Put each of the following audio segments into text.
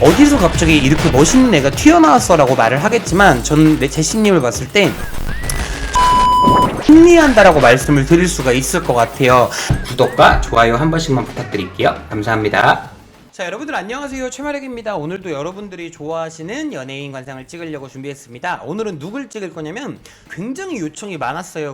어디서 갑자기 이렇게 멋있는 애가 튀어나왔어 라고 말을 하겠지만 저는 제시님을 봤을 때 승리한다라고 말씀을 드릴 수가 있을 것 같아요. 구독과 좋아요 한 번씩만 부탁드릴게요. 감사합니다. 자, 여러분들 안녕하세요. 최마력입니다. 오늘도 여러분들이 좋아하시는 연예인 관상을 찍으려고 준비했습니다. 오늘은 누굴 찍을 거냐면 굉장히 요청이 많았어요.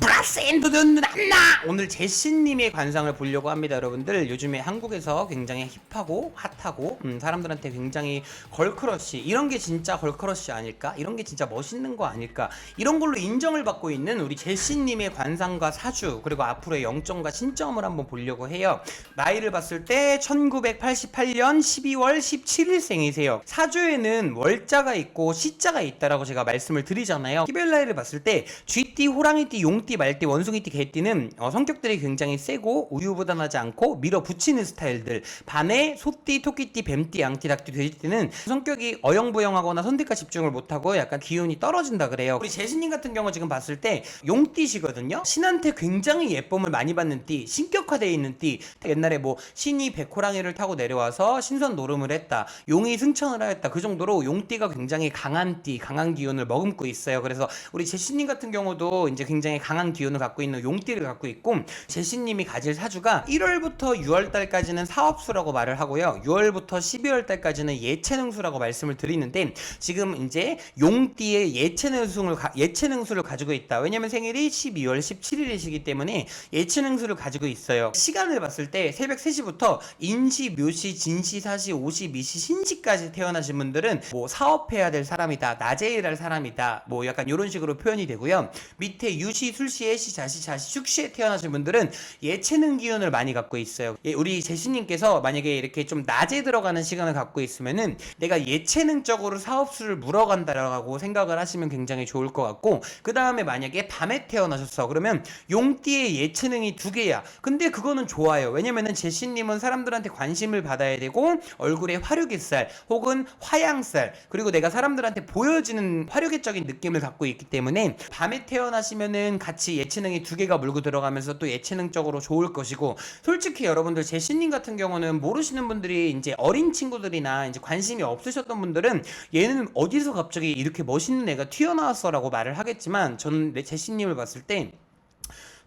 오늘 제시님의 관상을 보려고 합니다. 여러분들 요즘에 한국에서 굉장히 힙하고 핫하고 사람들한테 굉장히 걸크러쉬, 이런 게 진짜 걸크러쉬 아닐까? 이런 게 진짜 멋있는 거 아닐까? 이런 걸로 인정을 받고 있는 우리 제시님의 관상과 사주, 그리고 앞으로의 영점과 신점을 한번 보려고 해요. 나이를 봤을 때 1988년 12월 17일생이세요. 사주에는 월자가 있고 시자가 있다라고 제가 말씀을 드리잖아요. 기별 나이를 봤을 때 쥐띠, 호랑이띠, 용띠, 말띠, 원숭이띠, 개띠는 성격들이 굉장히 세고 우유부단하지 않고 밀어붙이는 스타일들. 반해 소띠, 토끼띠, 뱀띠, 양띠, 닭띠, 돼지띠는 성격이 어영부영하거나 선택과 집중을 못하고 약간 기운이 떨어진다 그래요. 우리 제시님 같은 경우 지금 봤을 때 용띠시거든요. 신한테 굉장히 예쁨을 많이 받는 띠, 신격화되어 있는 띠. 옛날에 뭐 신이 백호랑이를 타고 내려와서 신선 노름을 했다, 용이 승천을 하였다, 그 정도로 용띠가 굉장히 강한 띠, 강한 기운을 머금고 있어요. 그래서 우리 제시님 같은 경우도 이제 굉장히 강한 기운을 갖고 있는 용띠를 갖고 있고, 제시님이 가질 사주가 1월부터 6월달까지는 사업수라고 말을 하고요, 6월부터 12월달까지는 예체능수라고 말씀을 드리는데, 지금 이제 용띠의 예체능수를 가지고 있다. 왜냐면 생일이 12월 17일이시기 때문에 예체능수를 가지고 있어요. 시간을 봤을 때 새벽 3시부터 인시, 묘시, 진시, 사시, 오시, 미시, 신시까지 태어나신 분들은 뭐 사업해야 될 사람이다, 낮에 일할 사람이다, 뭐 약간 이런 식으로 표현이 되고요. 밑에 유시, 술시, 해시, 자시, 숙시에 태어나신 분들은 예체능 기운을 많이 갖고 있어요. 우리 제시님께서 만약에 이렇게 좀 낮에 들어가는 시간을 갖고 있으면은 내가 예체능적으로 사업수를 물어간다라고 생각을 하시면 굉장히 좋을 것 같고, 그 다음에 만약에 밤에 태어나셨어 그러면 용띠의 예체능이 2개야. 근데 그거는 좋아요. 왜냐면은 제시님은 사람들한테 관심을 받아야 되고, 얼굴에 화류계살 혹은 화양살, 그리고 내가 사람들한테 보여지는 화류계적인 느낌을 갖고 있기 때문에 밤에 태어나시면은 같이 예체능이 2개가 물고 들어가면서 또 예체능적으로 좋을 것이고, 솔직히 여러분들 제시님 같은 경우는 모르시는 분들이, 이제 어린 친구들이나 이제 관심이 없으셨던 분들은 얘는 어디서 갑자기 이렇게 멋있는 애가 튀어나왔어 라고 말을 하겠지만, 저는 제시님을 봤을 때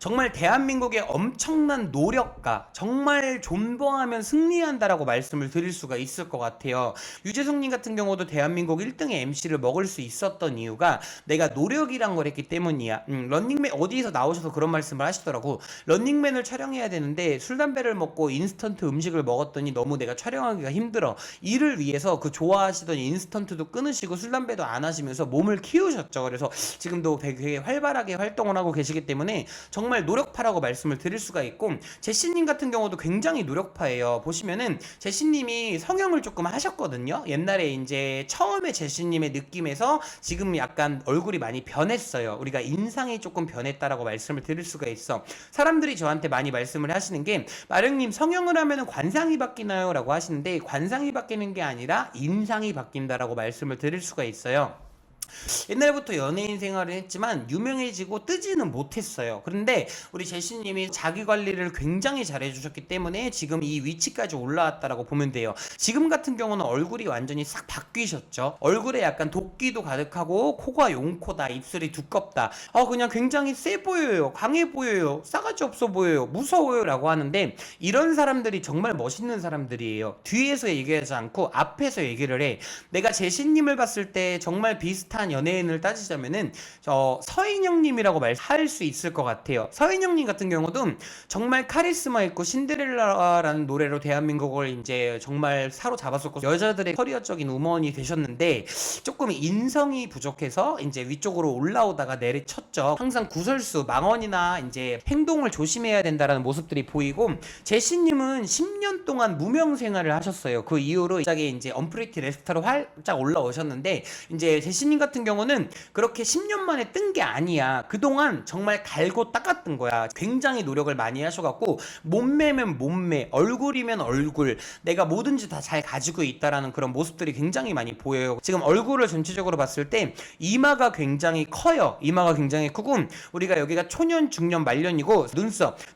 정말 대한민국의 엄청난 노력가, 정말 존버하면 승리한다라고 말씀을 드릴 수가 있을 것 같아요. 유재석님 같은 경우도 대한민국 1등의 MC를 먹을 수 있었던 이유가 내가 노력이란 걸 했기 때문이야. 런닝맨 어디서 나오셔서 그런 말씀을 하시더라고. 런닝맨을 촬영해야 되는데 술 담배를 먹고 인스턴트 음식을 먹었더니 너무 내가 촬영하기가 힘들어. 이를 위해서 그 좋아하시던 인스턴트도 끊으시고 술 담배도 안 하시면서 몸을 키우셨죠. 그래서 지금도 되게 활발하게 활동을 하고 계시기 때문에 정말 노력파라고 말씀을 드릴 수가 있고, 제시님 같은 경우도 굉장히 노력파예요. 보시면은 제시님이 성형을 조금 하셨거든요. 옛날에 이제 처음에 제시님의 느낌에서 지금 약간 얼굴이 많이 변했어요. 우리가 인상이 조금 변했다라고 말씀을 드릴 수가 있어. 사람들이 저한테 많이 말씀을 하시는 게, 마령님 성형을 하면은 관상이 바뀌나요? 라고 하시는데, 관상이 바뀌는 게 아니라 인상이 바뀐다라고 말씀을 드릴 수가 있어요. 옛날부터 연예인 생활을 했지만 유명해지고 뜨지는 못했어요. 그런데 우리 제시님이 자기 관리를 굉장히 잘해주셨기 때문에 지금 이 위치까지 올라왔다라고 보면 돼요. 지금 같은 경우는 얼굴이 완전히 싹 바뀌셨죠. 얼굴에 약간 도끼도 가득하고, 코가 용코다, 입술이 두껍다, 그냥 굉장히 세 보여요, 강해 보여요, 싸가지 없어 보여요, 무서워요 라고 하는데, 이런 사람들이 정말 멋있는 사람들이에요. 뒤에서 얘기하지 않고 앞에서 얘기를 해. 내가 제시님을 봤을 때 정말 비슷한 연예인을 따지자면은 서인영님이라고 말할 수 있을 것 같아요. 서인영님 같은 경우도 정말 카리스마 있고 신데렐라라는 노래로 대한민국을 이제 정말 사로잡았었고 여자들의 커리어적인 우먼이 되셨는데, 조금 인성이 부족해서 이제 위쪽으로 올라오다가 내리쳤죠. 항상 구설수, 망언이나 이제 행동을 조심해야 된다라는 모습들이 보이고, 제시님은 10년 동안 무명 생활을 하셨어요. 그 이후로 갑자기 이제 언프리티 레스타로 활짝 올라오셨는데, 이제 제시님 같은 같은 경우는 그렇게 10년 만에 뜬 게 아니야. 그동안 정말 갈고 닦았던 거야. 굉장히 노력을 많이 하셔갖고 몸매면 몸매, 얼굴이면 얼굴, 내가 뭐든지 다 잘 가지고 있다라는 그런 모습들이 굉장히 많이 보여요. 지금 얼굴을 전체적으로 봤을 때 이마가 굉장히 커요. 이마가 굉장히 크고 우리가 여기가 초년, 중년, 말년이고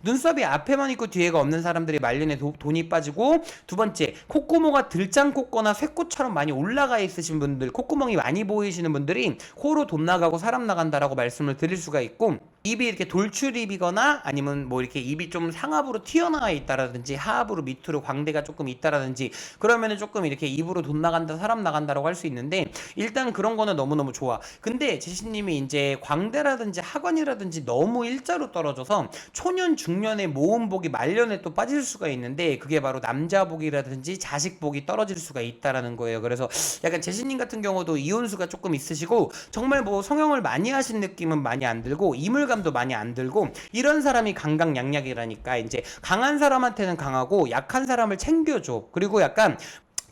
눈썹이 앞에만 있고 뒤에가 없는 사람들이 말년에 돈이 빠지고, 두 번째 콧구멍가 들짱꽂거나 쇠꽃처럼 많이 올라가 있으신 분들, 콧구멍이 많이 보이시는 분들이 코로 돈 나가고 사람 나간다라고 말씀을 드릴 수가 있고, 입이 이렇게 돌출입이거나 아니면 뭐 이렇게 입이 좀 상압으로 튀어나와 있다라든지 하압으로 밑으로 광대가 조금 있다라든지 그러면은 조금 이렇게 입으로 돈 나간다 사람 나간다라고 할 수 있는데, 일단 그런 거는 너무너무 좋아. 근데 제시님이 이제 광대라든지 하관이라든지 너무 일자로 떨어져서 초년 중년의 모음복이 말년에 또 빠질 수가 있는데, 그게 바로 남자복이라든지 자식복이 떨어질 수가 있다라는 거예요. 그래서 약간 제시님 같은 경우도 이혼수가 조금 있으시고 정말 뭐 성형을 많이 하신 느낌은 많이 안 들고 이물감도 많이 안 들고, 이런 사람이 강강약약이라니까. 이제 강한 사람한테는 강하고 약한 사람을 챙겨줘. 그리고 약간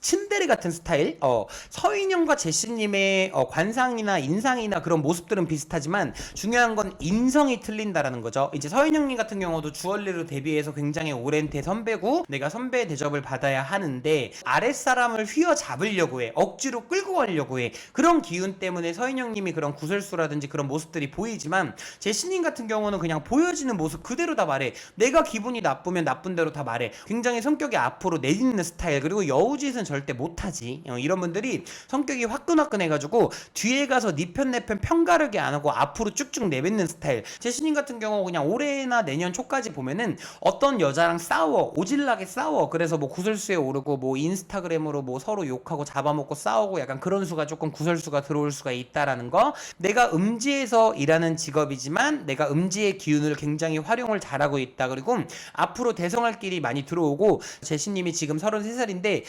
츤데레 같은 스타일. 서인영과 제시님의 관상이나 인상이나 그런 모습들은 비슷하지만 중요한 건 인성이 틀린다라는 거죠. 이제 서인영님 같은 경우도 주얼리로 데뷔해서 굉장히 오랜 대선배고 내가 선배 대접을 받아야 하는데 아랫사람을 휘어잡으려고 해. 억지로 끌고 가려고 해. 그런 기운 때문에 서인영님이 그런 구설수라든지 그런 모습들이 보이지만, 제시님 같은 경우는 그냥 보여지는 모습 그대로 다 말해. 내가 기분이 나쁘면 나쁜 대로 다 말해. 굉장히 성격이 앞으로 내딛는 스타일. 그리고 여우짓은 절대 못하지. 이런 분들이 성격이 화끈화끈해가지고 뒤에 가서 니 편 내 편 편가르게 안 하고 앞으로 쭉쭉 내뱉는 스타일. 제시님 같은 경우 그냥 올해나 내년 초까지 보면은 어떤 여자랑 싸워, 오질나게 싸워. 그래서 뭐 구설수에 오르고 뭐 인스타그램으로 뭐 서로 욕하고 잡아먹고 싸우고, 약간 그런 수가 조금 구설수가 들어올 수가 있다라는 거. 내가 음지에서 일하는 직업이지만 내가 음지의 기운을 굉장히 활용을 잘하고 있다. 그리고 앞으로 대성할 길이 많이 들어오고, 제시님이 지금 33살인데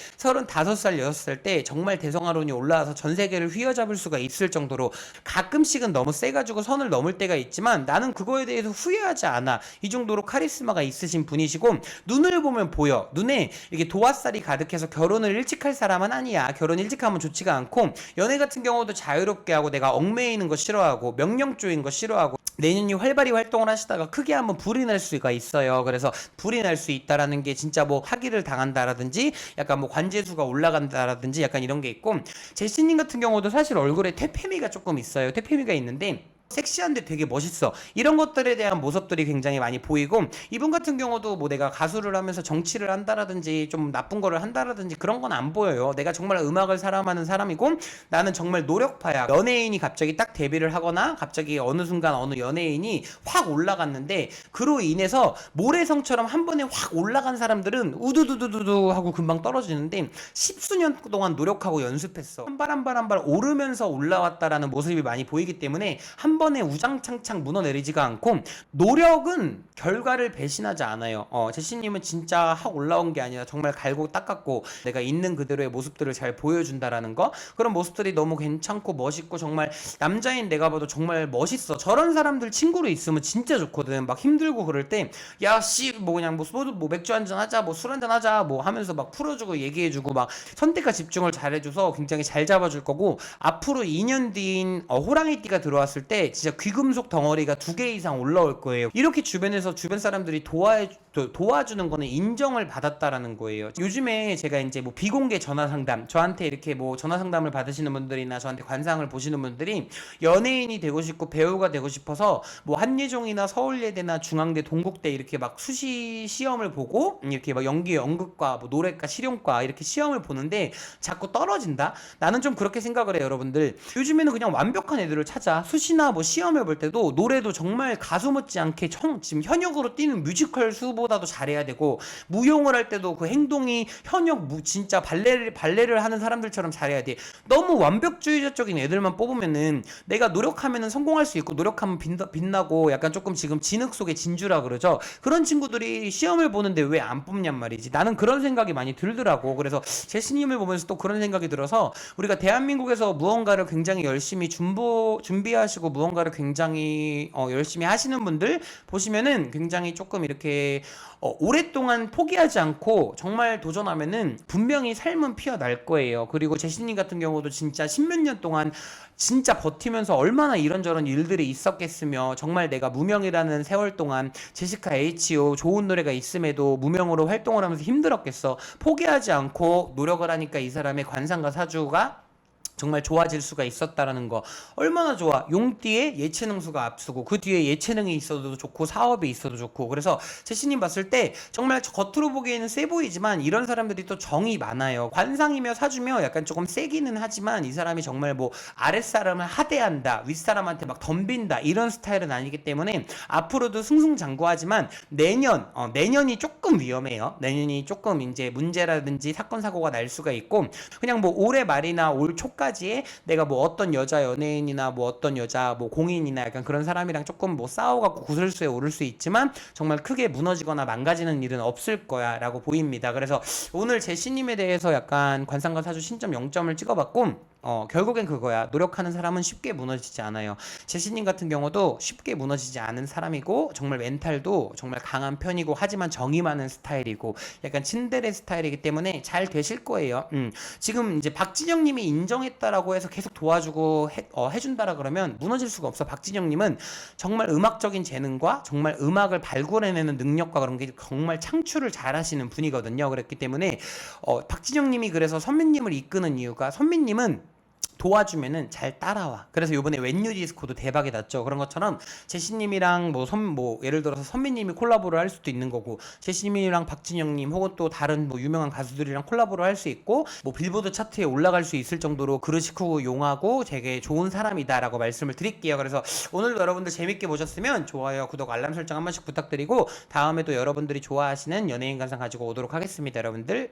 5살, 6살 때 정말 대성하론이 올라와서 전 세계를 휘어잡을 수가 있을 정도로, 가끔씩은 너무 세가지고 선을 넘을 때가 있지만 나는 그거에 대해서 후회하지 않아. 이 정도로 카리스마가 있으신 분이시고, 눈을 보면 보여. 눈에 이렇게 도화살이 가득해서 결혼을 일찍 할 사람은 아니야. 결혼 일찍 하면 좋지가 않고, 연애 같은 경우도 자유롭게 하고, 내가 얽매이는 거 싫어하고 명령조인 거 싫어하고, 내년이 활발히 활동을 하시다가 크게 한번 불이 날 수가 있어요. 그래서 불이 날 수 있다라는 게 진짜 뭐 학위를 당한다라든지 약간 뭐 관제수가 올라간다라든지 약간 이런 게 있고, 제시님 같은 경우도 사실 얼굴에 퇴폐미가 조금 있어요. 퇴폐미가 있는데 섹시한데 되게 멋있어. 이런 것들에 대한 모습들이 굉장히 많이 보이고, 이분 같은 경우도 뭐 내가 가수를 하면서 정치를 한다라든지 좀 나쁜 거를 한다라든지 그런 건 안 보여요. 내가 정말 음악을 사랑하는 사람이고 나는 정말 노력파야. 연예인이 갑자기 딱 데뷔를 하거나 갑자기 어느 순간 어느 연예인이 확 올라갔는데 그로 인해서 모래성처럼 한 번에 확 올라간 사람들은 우두두두두두 하고 금방 떨어지는데, 십수년 동안 노력하고 연습했어. 한 발 한 발 한 발 오르면서 올라왔다라는 모습이 많이 보이기 때문에 한 번에 우장창창 무너내리지가 않고, 노력은 결과를 배신하지 않아요. 제시님은 진짜 확 올라온 게 아니라 정말 갈고 닦았고 내가 있는 그대로의 모습들을 잘 보여준다라는 거. 그런 모습들이 너무 괜찮고 멋있고, 정말 남자인 내가 봐도 정말 멋있어. 저런 사람들 친구로 있으면 진짜 좋거든. 막 힘들고 그럴 때 야 씨 뭐 그냥 뭐 맥주 한잔 하자, 뭐 술 한잔 하자 뭐 하면서 막 풀어주고 얘기해주고 막 선택과 집중을 잘해줘서 굉장히 잘 잡아줄 거고, 앞으로 2년 뒤인 호랑이띠가 들어왔을 때 진짜 귀금속 덩어리가 2개 이상 올라올 거예요. 이렇게 주변에서 주변 사람들이 도와주는 거는 인정을 받았다라는 거예요. 요즘에 제가 이제 뭐 비공개 전화 상담, 저한테 이렇게 뭐 전화 상담을 받으시는 분들이나 저한테 관상을 보시는 분들이 연예인이 되고 싶고 배우가 되고 싶어서 뭐 한예종이나 서울예대나 중앙대, 동국대 이렇게 막 수시 시험을 보고 이렇게 막 연기, 연극과 뭐 노래과, 실용과 이렇게 시험을 보는데 자꾸 떨어진다? 나는 좀 그렇게 생각을 해요, 여러분들. 요즘에는 그냥 완벽한 애들을 찾아. 수시나 뭐 시험을 볼 때도 노래도 정말 가수 못지않게 지금 현역으로 뛰는 뮤지컬 수보다도 잘해야 되고, 무용을 할 때도 그 행동이 현역 진짜 발레를 하는 사람들처럼 잘해야 돼. 너무 완벽주의자적인 애들만 뽑으면은 내가 노력하면은 성공할 수 있고 노력하면 빛나고, 약간 조금 지금 진흙 속의 진주라 그러죠. 그런 친구들이 시험을 보는데 왜 안 뽑냔 말이지. 나는 그런 생각이 많이 들더라고. 그래서 제시님을 보면서 또 그런 생각이 들어서, 우리가 대한민국에서 무언가를 굉장히 열심히 준비하시고 무언가를 굉장히 열심히 하시는 분들 보시면은 굉장히 조금 이렇게 오랫동안 포기하지 않고 정말 도전하면은 분명히 삶은 피어날 거예요. 그리고 제시님 같은 경우도 진짜 십몇 년 동안 진짜 버티면서 얼마나 이런저런 일들이 있었겠으며, 정말 내가 무명이라는 세월 동안 제시카 H.O 좋은 노래가 있음에도 무명으로 활동을 하면서 힘들었겠어. 포기하지 않고 노력을 하니까 이 사람의 관상가 사주가 정말 좋아질 수가 있었다라는 거 얼마나 좋아. 용띠에 예체능수가 앞서고 그 뒤에 예체능이 있어도 좋고 사업이 있어도 좋고. 그래서 제시님 봤을 때 정말 겉으로 보기에는 세 보이지만 이런 사람들이 또 정이 많아요. 관상이며 사주며 약간 조금 세기는 하지만 이 사람이 정말 뭐 아랫사람을 하대한다, 윗사람한테 막 덤빈다 이런 스타일은 아니기 때문에 앞으로도 승승장구하지만 내년이 조금 위험해요. 내년이 조금 이제 문제라든지 사건 사고가 날 수가 있고, 그냥 뭐 올해 말이나 올 초까지 내가 뭐 어떤 여자 연예인이나 뭐 어떤 여자 뭐 공인이나 약간 그런 사람이랑 조금 뭐 싸워갖고 구설수에 오를 수 있지만 정말 크게 무너지거나 망가지는 일은 없을 거야 라고 보입니다. 그래서 오늘 제시님에 대해서 약간 관상가 사주 신점 0점을 찍어봤고, 결국엔 그거야. 노력하는 사람은 쉽게 무너지지 않아요. 제시님 같은 경우도 쉽게 무너지지 않은 사람이고 정말 멘탈도 정말 강한 편이고 하지만 정이 많은 스타일이고 약간 친데레 스타일이기 때문에 잘 되실 거예요. 지금 이제 박진영님이 인정했다라고 해서 계속 도와주고 해준다라 그러면 무너질 수가 없어. 박진영님은 정말 음악적인 재능과 정말 음악을 발굴해내는 능력과 그런 게 정말 창출을 잘 하시는 분이거든요. 그렇기 때문에 박진영님이 그래서 선배님을 이끄는 이유가, 선배님은 도와주면은 잘 따라와. 그래서 요번에 웬유 디스코도 대박이 났죠. 그런 것처럼 제시님이랑 뭐 예를 들어서 선배님이 콜라보를 할 수도 있는 거고, 제시님이랑 박진영님 혹은 또 다른 뭐 유명한 가수들이랑 콜라보를 할 수 있고, 뭐 빌보드 차트에 올라갈 수 있을 정도로 그릇이 크고 용하고 되게 좋은 사람이다라고 말씀을 드릴게요. 그래서 오늘도 여러분들 재밌게 보셨으면 좋아요, 구독, 알람 설정 한 번씩 부탁드리고 다음에도 여러분들이 좋아하시는 연예인 관상 가지고 오도록 하겠습니다. 여러분들